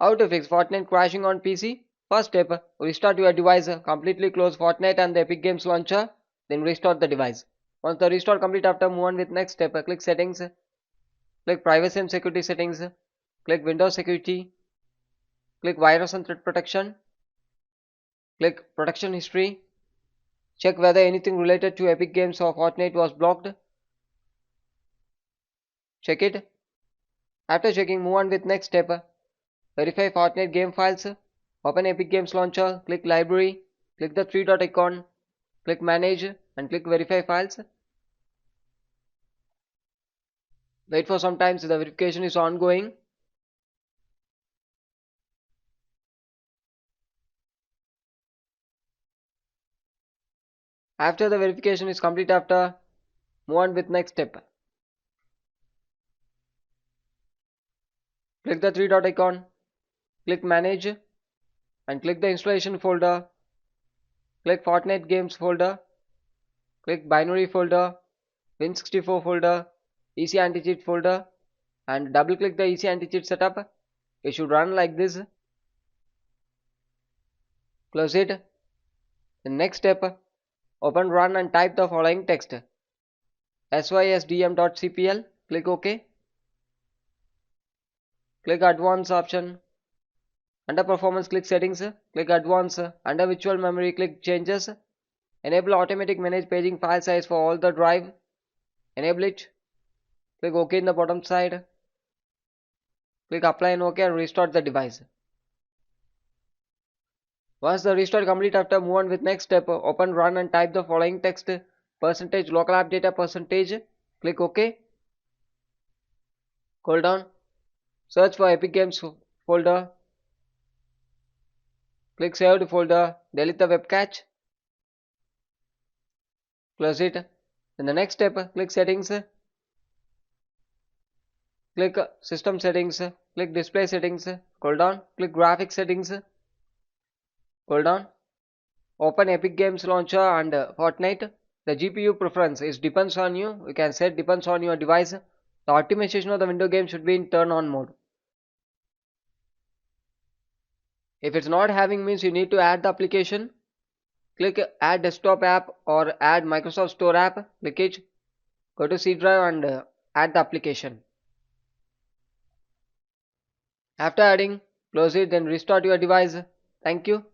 How to fix Fortnite crashing on PC? First step, restart your device, completely close Fortnite and the Epic Games launcher, then restart the device. Once the restore complete after, move on with next step, click settings, click privacy and security settings, click Windows security, click virus and threat protection, click protection history, check whether anything related to Epic Games or Fortnite was blocked, check it. After checking, move on with next step, verify Fortnite game files, open Epic Games launcher, click library, click the three dot icon, click manage and click verify files. Wait for some time, so the verification is ongoing. After the verification is complete, after, move on with next step. Click the three dot icon, click manage and click the installation folder, click Fortnite games folder, click binary folder, Win64 folder, EC anti-cheat folder and double click the EC anti-cheat setup. It should run like this. Close it. The next step, open run and type the following text: sysdm.cpl, click OK, click advanced option, under performance click settings, click advanced, under virtual memory click changes, enable automatic manage paging file size for all the drive, enable it, click OK in the bottom side, click apply and OK and restart the device. Once the restart complete, after, move on with next step, open run and type the following text: percentage local app data percentage, click OK, scroll down, search for Epic Games folder, click saved folder, delete the web cache, close it. In the next step, click settings, click system settings, click display settings, scroll down, click graphics settings, scroll down, open Epic Games launcher and Fortnite. The GPU preference is depends on you. You can set depends on your device. The optimization of the window game should be in turn on mode. If it's not having, means you need to add the application. Click add desktop app or add Microsoft Store app. Click it. Go to C drive and add the application. After adding, close it, then restart your device. Thank you.